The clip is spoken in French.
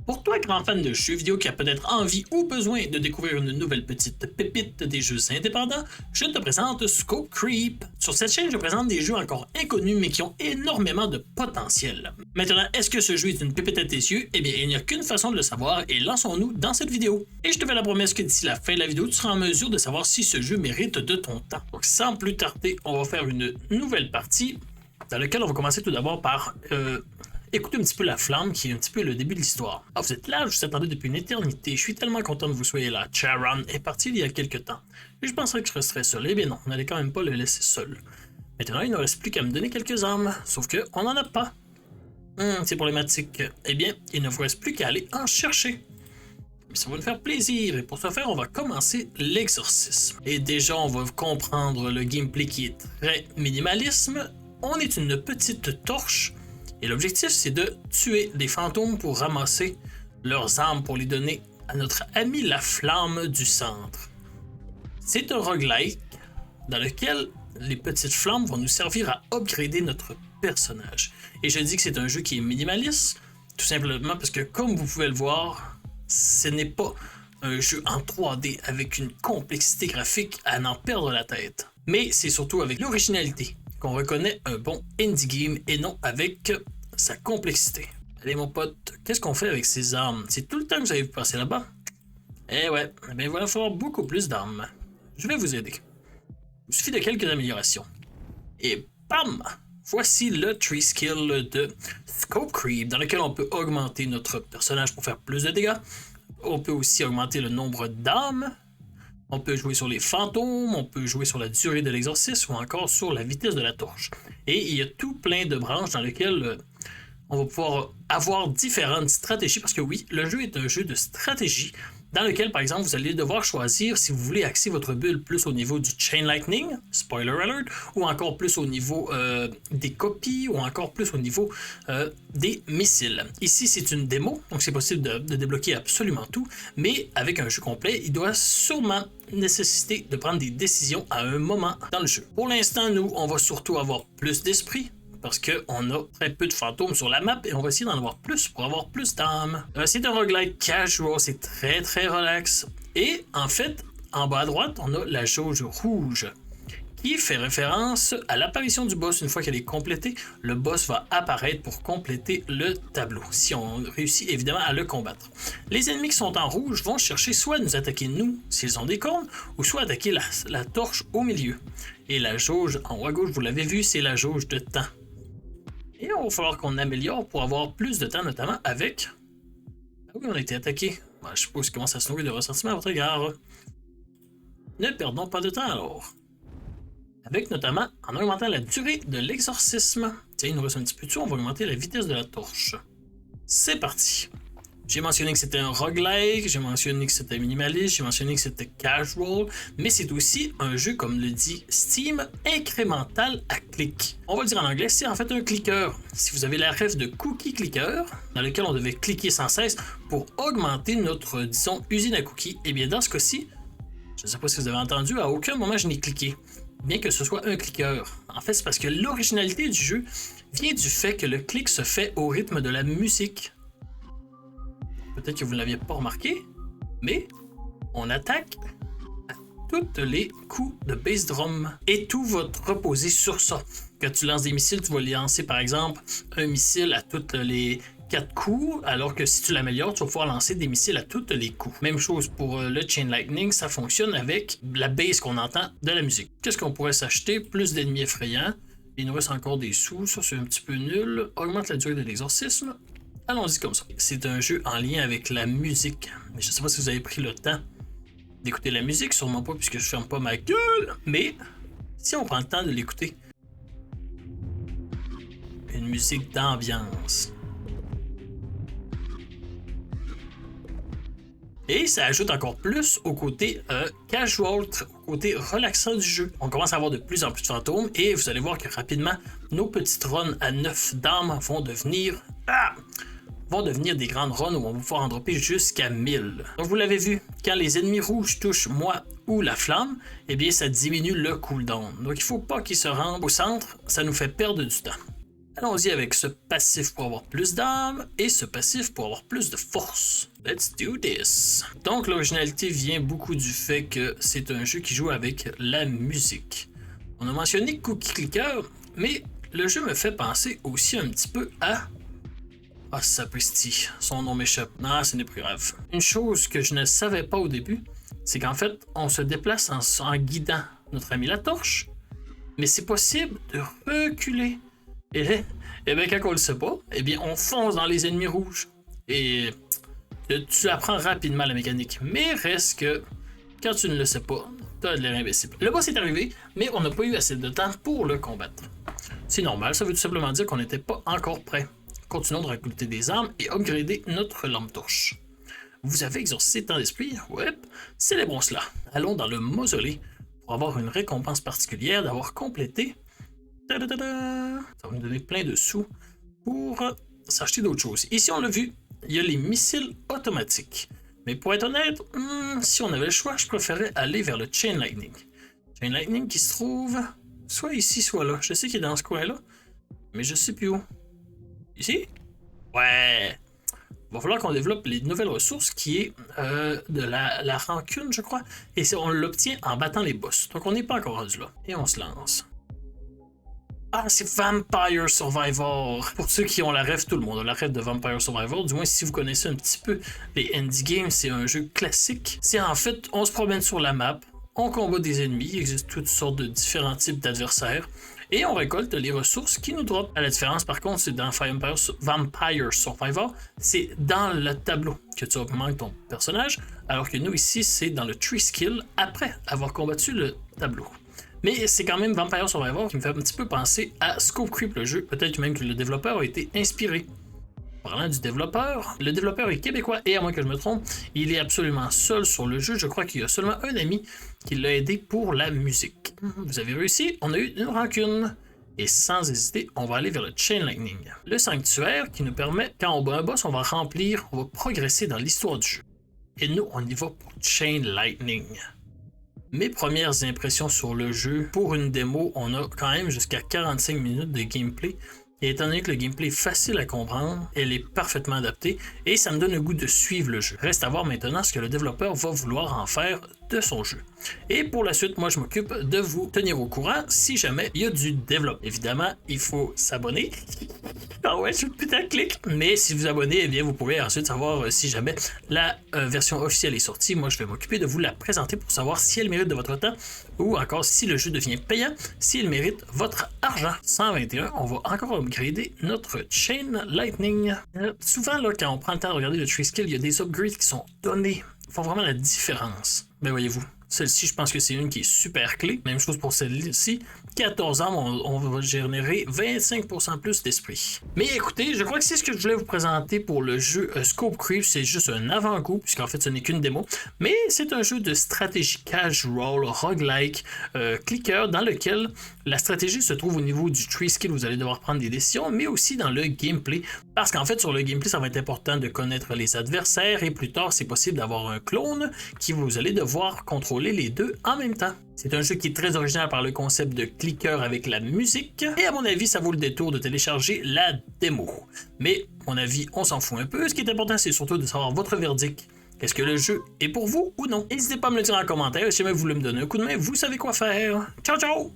Pour toi, grand fan de jeux vidéo qui a peut-être envie ou besoin de découvrir une nouvelle petite pépite des jeux indépendants, je te présente Scope Creep. Sur cette chaîne, je présente des jeux encore inconnus mais qui ont énormément de potentiel. Maintenant, est-ce que ce jeu est une pépite à tes yeux? Eh bien, il n'y a qu'une façon de le savoir et lançons-nous dans cette vidéo. Et je te fais la promesse que d'ici la fin de la vidéo, tu seras en mesure de savoir si ce jeu mérite de ton temps. Donc, sans plus tarder, on va faire une nouvelle partie dans laquelle on va commencer tout d'abord par écoutez un petit peu La Flamme, qui est un petit peu le début de l'histoire. Ah, vous êtes là, je vous attendais depuis une éternité. Je suis tellement content que vous soyez là. Charon est parti il y a quelques temps. Et je pensais que je resterais seul. Eh bien non, on n'allait quand même pas le laisser seul. Maintenant, il ne reste plus qu'à me donner quelques armes. Sauf que on n'en a pas. C'est problématique. Eh bien, il ne vous reste plus qu'à aller en chercher. Mais ça va nous faire plaisir. Et pour ce faire, on va commencer l'exorcisme. Et déjà, on va comprendre le gameplay qui est très minimalisme. On est une petite torche. Et l'objectif, c'est de tuer des fantômes pour ramasser leurs armes pour les donner à notre ami la Flamme du Centre. C'est un roguelike dans lequel les petites flammes vont nous servir à upgrader notre personnage. Et je dis que c'est un jeu qui est minimaliste, tout simplement parce que, comme vous pouvez le voir, ce n'est pas un jeu en 3D avec une complexité graphique à n'en perdre la tête. Mais c'est surtout avec l'originalité qu'on reconnaît un bon indie game et non avec sa complexité. Allez mon pote, qu'est-ce qu'on fait avec ces armes? C'est tout le temps que vous avez passé là-bas? Eh ouais, ben il va falloir beaucoup plus d'armes. Je vais vous aider. Il suffit de quelques améliorations. Et bam! Voici le tree skill de Scope Creep, dans lequel on peut augmenter notre personnage pour faire plus de dégâts. On peut aussi augmenter le nombre d'armes. On peut jouer sur les fantômes, on peut jouer sur la durée de l'exorcisme ou encore sur la vitesse de la torche. Et il y a tout plein de branches dans lesquelles on va pouvoir avoir différentes stratégies, parce que oui, le jeu est un jeu de stratégie dans lequel, par exemple, vous allez devoir choisir si vous voulez axer votre build plus au niveau du Chain Lightning, spoiler alert, ou encore plus au niveau des copies, ou encore plus au niveau des missiles. Ici, c'est une démo, donc c'est possible de débloquer absolument tout, mais avec un jeu complet, il doit sûrement nécessiter de prendre des décisions à un moment dans le jeu. Pour l'instant, nous, on va surtout avoir plus d'esprit, parce qu'on a très peu de fantômes sur la map et on va essayer d'en avoir plus pour avoir plus d'âmes. C'est un roguelike casual, c'est très très relax. Et en fait, en bas à droite, on a la jauge rouge qui fait référence à l'apparition du boss. Une fois qu'elle est complétée, le boss va apparaître pour compléter le tableau, si on réussit évidemment à le combattre. Les ennemis qui sont en rouge vont chercher soit à nous attaquer nous, s'ils ont des cornes, ou soit attaquer la torche au milieu. Et la jauge en haut à gauche, vous l'avez vu, c'est la jauge de temps. Et il va falloir qu'on améliore pour avoir plus de temps, notamment avec... Ah oui, on a été attaqué. Ben, je suppose qu'il commence à se nourrir de ressentiments à votre égard. Ne perdons pas de temps alors. Avec notamment, en augmentant la durée de l'exorcisme. Tiens, il nous reste un petit peu de tout, on va augmenter la vitesse de la torche. C'est parti. J'ai mentionné que c'était un roguelike, j'ai mentionné que c'était minimaliste, j'ai mentionné que c'était casual, mais c'est aussi un jeu, comme le dit Steam, incrémental à clic. On va le dire en anglais, c'est en fait un clicker. Si vous avez la ref de cookie clicker, dans lequel on devait cliquer sans cesse pour augmenter notre, disons, usine à cookies, et bien dans ce cas-ci, je ne sais pas si vous avez entendu, à aucun moment je n'ai cliqué, bien que ce soit un clicker. En fait, c'est parce que l'originalité du jeu vient du fait que le clic se fait au rythme de la musique. Peut-être que vous ne l'aviez pas remarqué, mais on attaque à tous les coups de bass drum. Et tout va reposer sur ça. Quand tu lances des missiles, tu vas lancer par exemple un missile à tous les 4 coups, alors que si tu l'améliores, tu vas pouvoir lancer des missiles à tous les coups. Même chose pour le Chain Lightning, ça fonctionne avec la bass qu'on entend de la musique. Qu'est-ce qu'on pourrait s'acheter? Plus d'ennemis effrayants. Il nous reste encore des sous, ça c'est un petit peu nul. Augmente la durée de l'exorcisme. Allons-y comme ça. C'est un jeu en lien avec la musique. Mais je ne sais pas si vous avez pris le temps d'écouter la musique, sûrement pas puisque je ferme pas ma gueule. Mais si on prend le temps de l'écouter, une musique d'ambiance. Et ça ajoute encore plus au côté casual, au côté relaxant du jeu. On commence à avoir de plus en plus de fantômes et vous allez voir que rapidement, nos petites runs à 9 d'armes vont devenir des grandes runs où on va pouvoir en dropper jusqu'à 1000. Donc vous l'avez vu, quand les ennemis rouges touchent moi ou la flamme, eh bien ça diminue le cooldown. Donc il ne faut pas qu'ils se rendent au centre, ça nous fait perdre du temps. Allons-y avec ce passif pour avoir plus d'âme et ce passif pour avoir plus de force. Let's do this! Donc l'originalité vient beaucoup du fait que c'est un jeu qui joue avec la musique. On a mentionné Cookie Clicker, mais le jeu me fait penser aussi un petit peu à... Ah, sapristi, son nom m'échappe. Non, ce n'est pas grave. Une chose que je ne savais pas au début, c'est qu'en fait, on se déplace en guidant notre ami la torche, mais c'est possible de reculer. Et bien, quand on le sait pas, eh bien, on fonce dans les ennemis rouges. Et tu apprends rapidement la mécanique. Mais reste que, quand tu ne le sais pas, t'as de l'air imbécile. Le boss est arrivé, mais on n'a pas eu assez de temps pour le combattre. C'est normal, ça veut tout simplement dire qu'on n'était pas encore prêt. Continuons de récolter des armes et upgrader notre lampe torche. Vous avez exorcisé tant d'esprit? Ouais, célébrons cela. Allons dans le mausolée pour avoir une récompense particulière d'avoir complété. Ça va nous donner plein de sous pour s'acheter d'autres choses. Ici, on l'a vu, il y a les missiles automatiques. Mais pour être honnête, si on avait le choix, je préférais aller vers le Chain Lightning. Chain Lightning qui se trouve soit ici, soit là. Je sais qu'il est dans ce coin-là, mais je sais plus où. Ici? Ouais! Il va falloir qu'on développe les nouvelles ressources qui est de la rancune, je crois. Et on l'obtient en battant les boss. Donc on n'est pas encore rendu là. Et on se lance. Ah, c'est Vampire Survivor! Pour ceux qui ont la rêve, tout le monde a la rêve de Vampire Survivor. Du moins, si vous connaissez un petit peu les indie games, c'est un jeu classique. C'est en fait, on se promène sur la map, on combat des ennemis, il existe toutes sortes de différents types d'adversaires. Et on récolte les ressources qui nous drop. La différence, par contre, c'est dans Vampire Survivor, c'est dans le tableau que tu augmentes ton personnage, alors que nous, ici, c'est dans le tree skill après avoir combattu le tableau. Mais c'est quand même Vampire Survivor qui me fait un petit peu penser à Scope Creep, le jeu. Peut-être même que le développeur a été inspiré. Parlant du développeur, le développeur est québécois et à moins que je me trompe, il est absolument seul sur le jeu. Je crois qu'il y a seulement un ami qui l'a aidé pour la musique. Vous avez réussi, on a eu une rancune. Et sans hésiter, on va aller vers le Chain Lightning. Le sanctuaire qui nous permet, quand on bat un boss, on va progresser dans l'histoire du jeu. Et nous, on y va pour Chain Lightning. Mes premières impressions sur le jeu, pour une démo, on a quand même jusqu'à 45 minutes de gameplay. Et étant donné que le gameplay est facile à comprendre, elle est parfaitement adaptée et ça me donne le goût de suivre le jeu. Reste à voir maintenant ce que le développeur va vouloir en faire de son jeu. Et pour la suite, moi je m'occupe de vous tenir au courant si jamais il y a du développement. Évidemment, il faut s'abonner. Ah ouais, je suis putaclic. Mais si vous abonnez, eh bien vous pourrez ensuite savoir si jamais la version officielle est sortie. Moi je vais m'occuper de vous la présenter pour savoir si elle mérite de votre temps ou encore si le jeu devient payant, s'il mérite votre argent. 121, on va encore upgrader notre Chain Lightning. Souvent, là, quand on prend le temps de regarder le tree skill, il y a des upgrades qui sont donnés. Ils font vraiment la différence. Ben voyez-vous, celle-ci, je pense que c'est une qui est super clé. Même chose pour celle-ci. 14 ans, on va générer 25% plus d'esprit. Mais écoutez, je crois que c'est ce que je voulais vous présenter pour le jeu Scope Creep. C'est juste un avant-goût, puisqu'en fait, ce n'est qu'une démo. Mais c'est un jeu de stratégie casual, roguelike, clicker, dans lequel la stratégie se trouve au niveau du tree skill. Vous allez devoir prendre des décisions, mais aussi dans le gameplay. Parce qu'en fait, sur le gameplay, ça va être important de connaître les adversaires. Et plus tard, c'est possible d'avoir un clone qui vous allez devoir contrôler les deux en même temps. C'est un jeu qui est très original par le concept de clicker avec la musique, et à mon avis, ça vaut le détour de télécharger la démo. Mais, à mon avis, on s'en fout un peu. Ce qui est important, c'est surtout de savoir votre verdict. Est-ce que le jeu est pour vous ou non? N'hésitez pas à me le dire en commentaire. Si jamais vous voulez me donner un coup de main, vous savez quoi faire. Ciao, ciao!